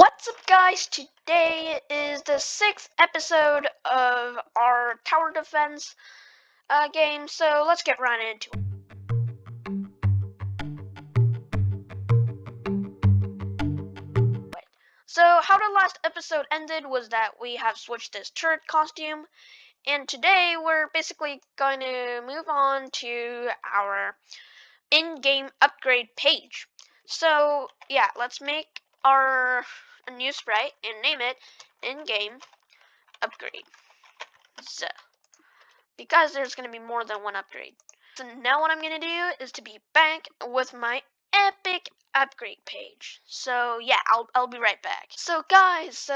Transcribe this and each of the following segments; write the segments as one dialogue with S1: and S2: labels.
S1: What's up, guys? Today is the 6th episode of our tower defense game, so let's get right into it. So how the last episode ended was that we have switched this turret costume, and today we're basically going to move on to our in-game upgrade page. So yeah, let's make a new sprite and name it in-game upgrade. So, because there's going to be more than one upgrade. So now what I'm going to do is to be back with my epic upgrade page. So yeah, I'll be right back. So guys,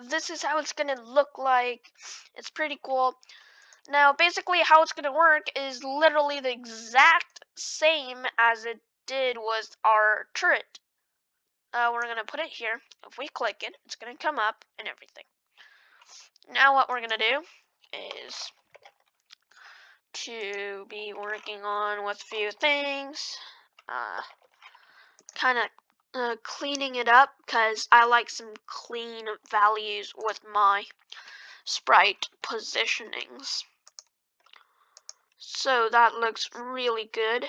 S1: this is how it's going to look like. It's pretty cool. Now basically how it's going to work is literally the exact same as it did with our turret. We're going to put it here. If we click it, it's going to come up and everything. Now what we're going to do is to be working on with a few things, kind of cleaning it up because I like some clean values with my sprite positionings. So that looks really good.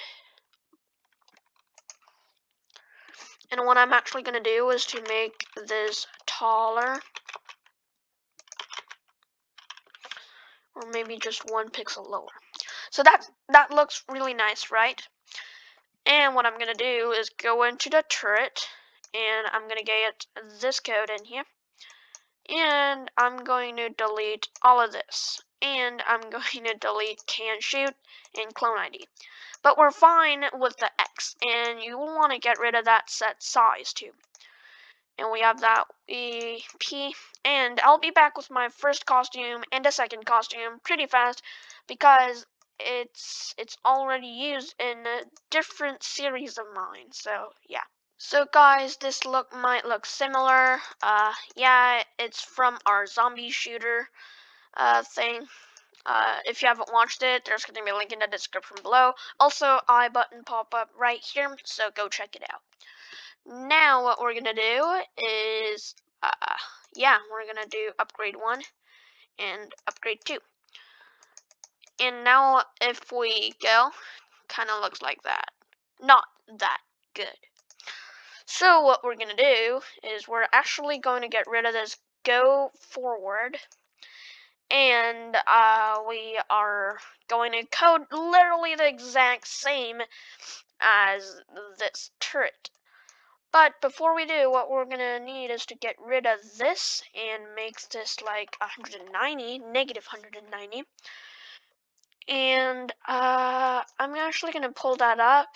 S1: And what I'm actually going to do is to make this taller, or maybe just 1 pixel lower. So that looks really nice, right? And what I'm going to do is go into the turret, and I'm going to get this code in here. And I'm going to delete all of this. And I'm going to delete can shoot and clone ID. But we're fine with the X, and you will want to get rid of that set size too. And we have that EP, and I'll be back with my first costume and a second costume pretty fast because it's already used in a different series of mine. So yeah. So guys, this might look similar. Yeah, it's from our zombie shooter thing. If you haven't watched it, there's going to be a link in the description below. Also, I button pop up right here, so go check it out. Now what we're going to do is, we're going to do upgrade 1 and upgrade 2. And now if we go, kind of looks like that. Not that good. So what we're going to do is we're actually going to get rid of this go forward, and we are going to code literally the exact same as this turret. But before we do, what we're going to need is to get rid of this and make this like 190, negative 190. And I'm actually going to pull that up.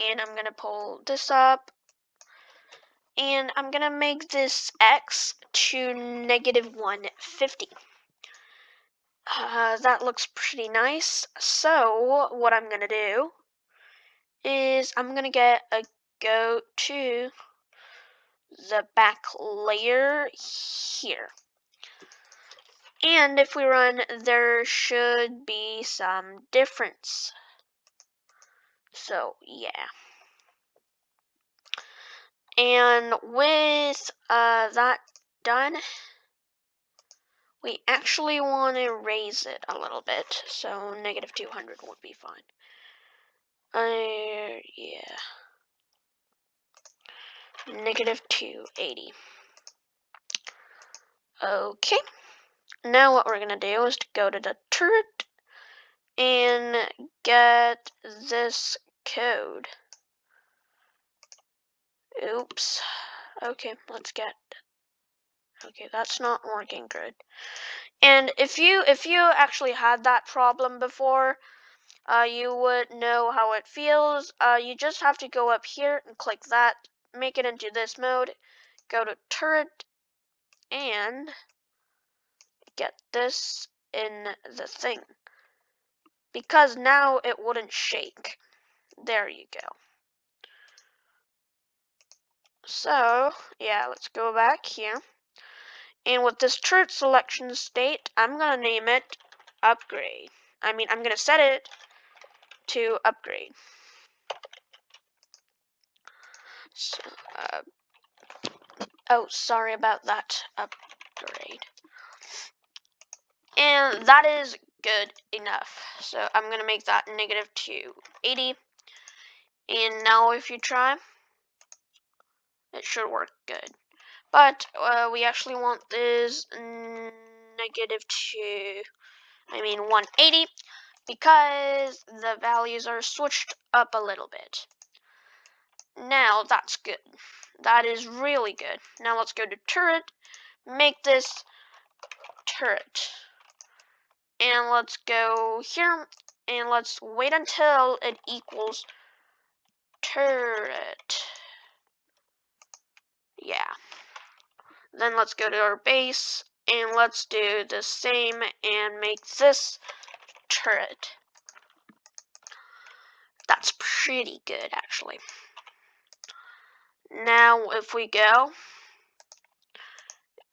S1: And I'm going to pull this up, and I'm going to make this X to negative 150. That looks pretty nice. So what I'm going to do is I'm going to go to the back layer here. And if we run, there should be some difference. So yeah. And with that done, we actually want to raise it a little bit, so negative 200 would be fine. Yeah. Negative 280. Okay. Now what we're going to do is to go to the turret and get this code. Oops. Okay, let's get. Okay, that's not working good. And if you actually had that problem before, you would know how it feels. You just have to go up here and click that, make it into this mode, go to turret, and get this in the thing. Because now it wouldn't shake. There you go. So, yeah, let's go back here. And with this turret selection state, I'm going to name it upgrade. I'm going to set it to upgrade. So, oh, sorry about that upgrade. And that is good enough. So I'm going to make that negative 280. And now if you try, it should work good. But we actually want this negative 180, because the values are switched up a little bit. Now that's good. That is really good. Now let's go to turret, make this turret. And let's go here, and let's wait until it equals turret. Yeah. Then let's go to our base, and let's do the same and make this turret. That's pretty good, actually. Now if we go,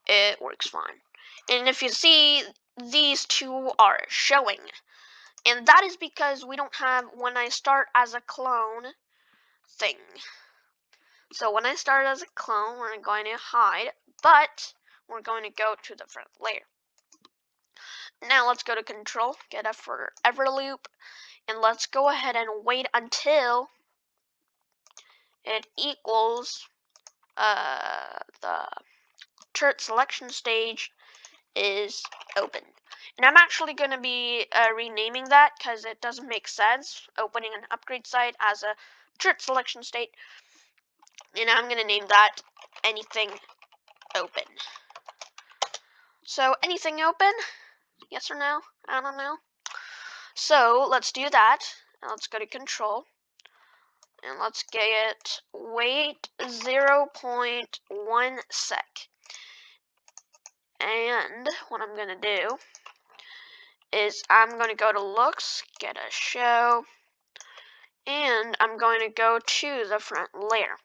S1: it works fine. And if you see, these two are showing. And that is because we don't have when I start as a clone thing. So when I start as a clone, we're going to hide, but we're going to go to the front layer. Now let's go to control, get a forever loop, and let's go ahead and wait until it equals the turret selection stage is open. And I'm actually going to be renaming that because it doesn't make sense opening an upgrade site as a turret selection state. And I'm going to name that anything open. So anything open? Yes or no? I don't know. So let's do that. Now let's go to control. And let's get wait 0.1 sec. And what I'm going to do is I'm going to go to looks, get a show, and I'm going to go to the front layer.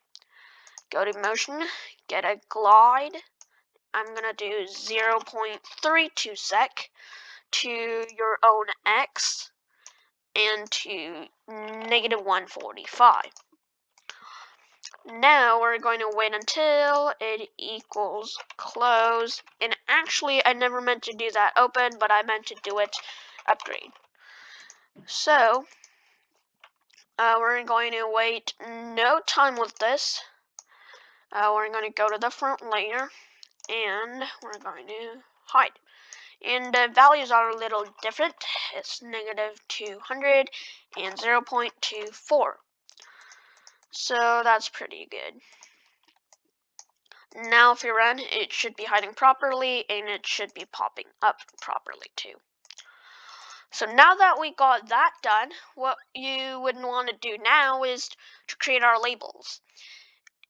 S1: Go to motion, get a glide. I'm going to do 0.32 sec to your own X and to negative 145. Now we're going to wait until it equals close. And actually, I never meant to do that open, but I meant to do it upgrade. So we're going to wait no time with this. We're going to go to the front layer, and we're going to hide. And the values are a little different. It's negative 200 and 0.24. So that's pretty good. Now if you run, it should be hiding properly, and it should be popping up properly too. So now that we got that done, what you would want to do now is to create our labels.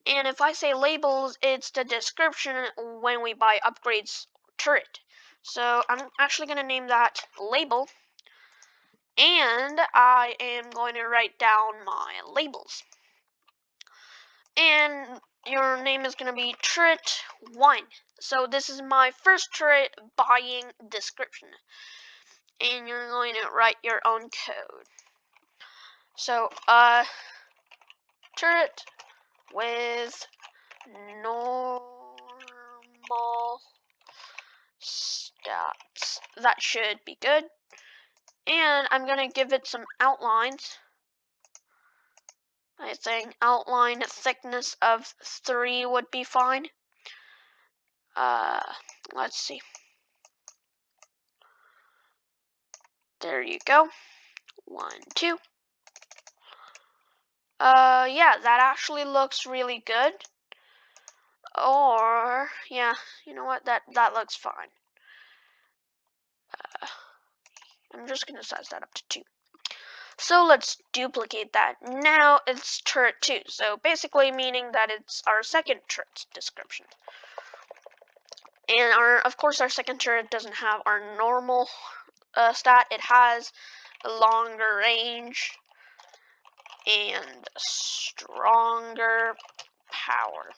S1: And if I say labels, it's the description when we buy upgrades turret. So I'm actually going to name that label, and I am going to write down my labels. And your name is going to be turret 1. So this is my first turret buying description. And you're going to write your own code. So, turret with normal stats. That should be good. And I'm going to give it some outlines. I think outline thickness of 3 would be fine. Let's see. There you go. 1, 2. Yeah, that actually looks really good. Or, yeah, you know what? That looks fine. I'm just gonna size that up to 2. So let's duplicate that. Now it's turret 2. So basically meaning that it's our second turret description. And of course our second turret doesn't have our normal stat. It has a longer range and stronger power.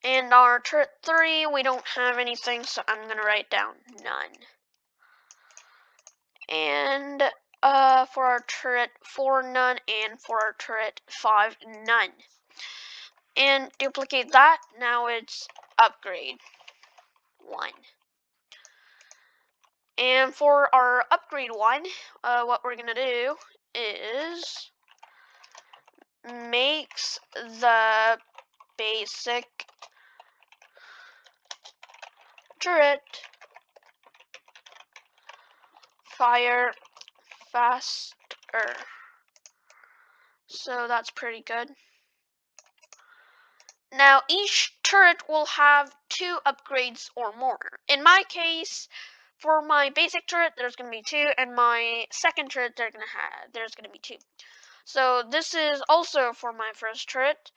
S1: And our turret 3, we don't have anything, so I'm going to write down none. And For our turret 4 none, and for our turret 5 none. And duplicate that. Now it's upgrade 1. And for our upgrade 1, what we're gonna do is makes the basic turret fire faster. So that's pretty good. Now each turret will have 2 upgrades or more. In my case, for my basic turret, there's going to be 2, and my second turret, there's going to be 2. So this is also for my first turret.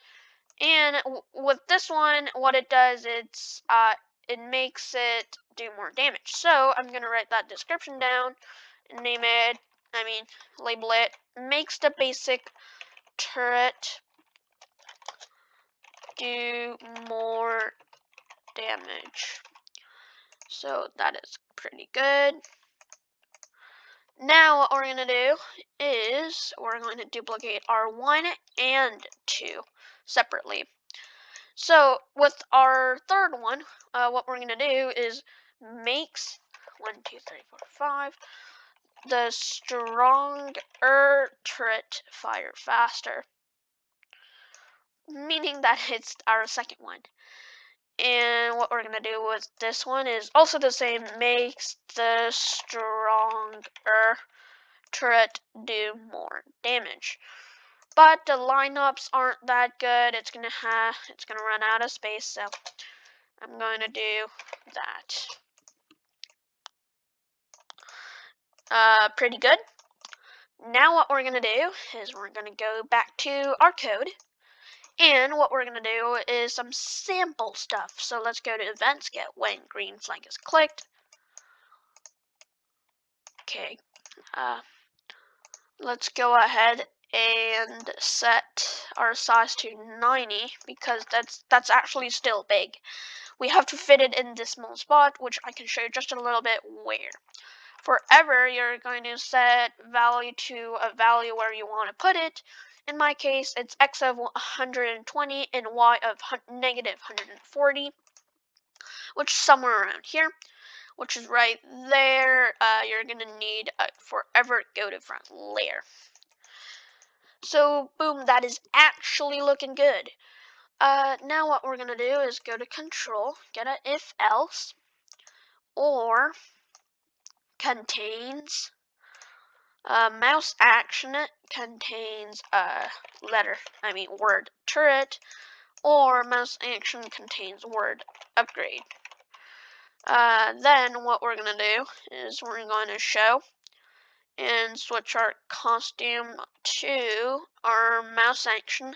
S1: And with this one, what it does, it makes it do more damage. So I'm going to write that description down and label it, makes the basic turret do more damage. So that is pretty good. Now what we're going to do is we're going to duplicate our 1 and 2 separately. So with our third one, what we're going to do is makes 1, 2, 3, 4, 5 the stronger turret fire faster, meaning that it's our second one. And what we're going to do with this one is also the same, makes the stronger turret do more damage. But the lineups aren't that good. It's gonna run out of space, so I'm going to do that. Pretty good. Now what we're gonna do is we're gonna go back to our code. And what we're going to do is some sample stuff. So let's go to events, get when green flag is clicked. Okay, let's go ahead and set our size to 90 because that's actually still big. We have to fit it in this small spot, which I can show you just a little bit where. Forever, you're going to set value to a value where you want to put it. In my case, it's x of 120 and y of negative 140, which is somewhere around here, which is right there. You're going to need a forever go to front layer. So, boom, that is actually looking good. Now what we're going to do is go to control, get a if else, or contains mouse action contains a word turret, or mouse action contains word upgrade. Then what we're going to do is we're going to show and switch our costume to our mouse action.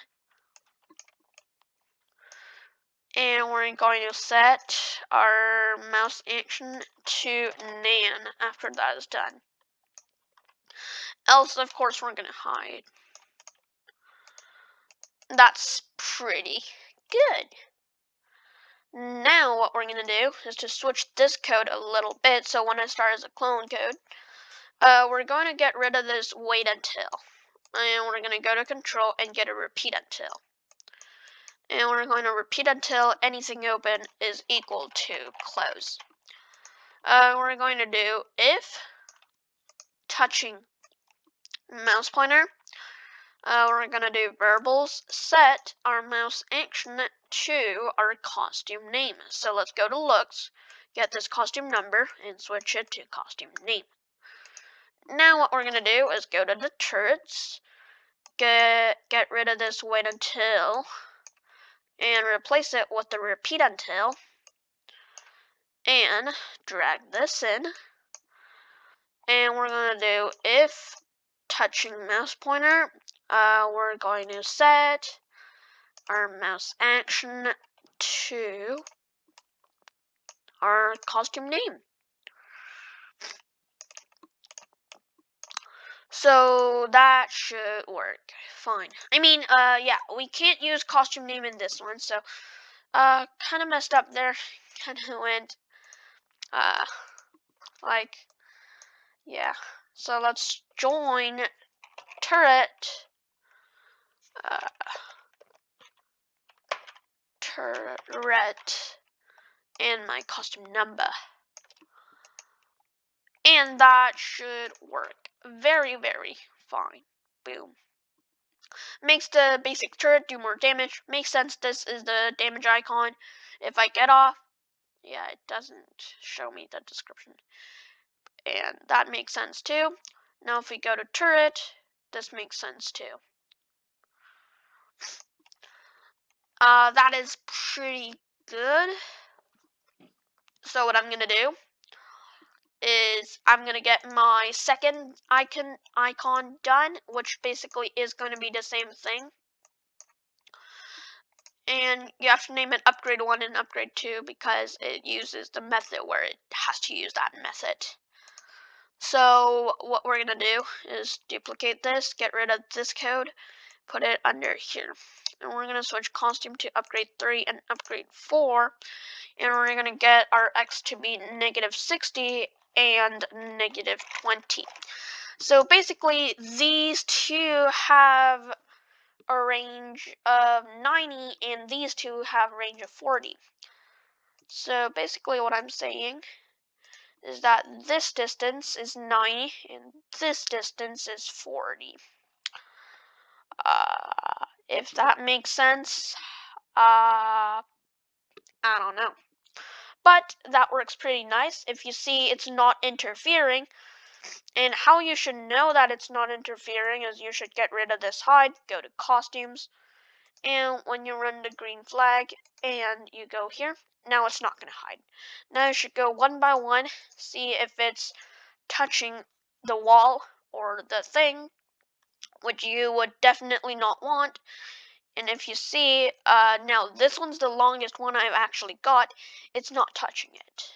S1: And we're going to set our mouse action to nan after that is done. Else, of course, we're going to hide. That's pretty good. Now what we're going to do is to switch this code a little bit. So when I start as a clone code, we're going to get rid of this wait until. And we're going to go to control and get a repeat until. And we're going to repeat until anything open is equal to close. We're going to do if touching mouse pointer. We're going to do variables, set our mouse action to our costume name. So let's go to looks, get this costume number, and switch it to costume name. Now what we're going to do is go to the turrets, get rid of this wait until, and replace it with the repeat until, and drag this in. And we're going to do if touching mouse pointer. We're going to set our mouse action to our costume name. So that should work fine. Yeah, we can't use costume name in this one, so kind of messed up there. Kind of went yeah. So let's join turret, turret, and my custom number. And that should work very, very fine. Boom. Makes the basic turret do more damage. Makes sense, this is the damage icon. If I get off, yeah, it doesn't show me the description. And that makes sense too. Now if we go to turret, this makes sense too. That is pretty good. So what I'm gonna do is I'm gonna get my second icon done, which basically is gonna be the same thing. And you have to name it upgrade 1 and upgrade 2 because it uses the method where it has to use that method. So what we're gonna do is duplicate this, get rid of this code, put it under here. And we're gonna switch costume to upgrade 3 and upgrade 4. And we're gonna get our X to be -60 and -20. So basically these two have a range of 90 and these two have a range of 40. So basically what I'm saying is that this distance is 90 and this distance is 40. If that makes sense, I don't know. But that works pretty nice. If you see it's not interfering, and how you should know that it's not interfering is you should get rid of this hide, go to costumes, and when you run the green flag and you go here, now it's not going to hide. Now you should go one by one, see if it's touching the wall or the thing, which you would definitely not want. And if you see, now this one's the longest one I've actually got, it's not touching it.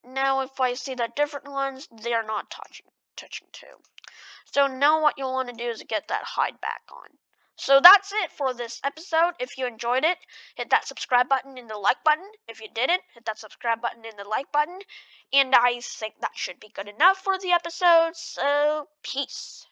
S1: Now if I see the different ones, they're not touching too. So now what you'll want to do is get that hide back on. So that's it for this episode. If you enjoyed it, hit that subscribe button and the like button. If you didn't, hit that subscribe button and the like button. And I think that should be good enough for the episode. So, peace.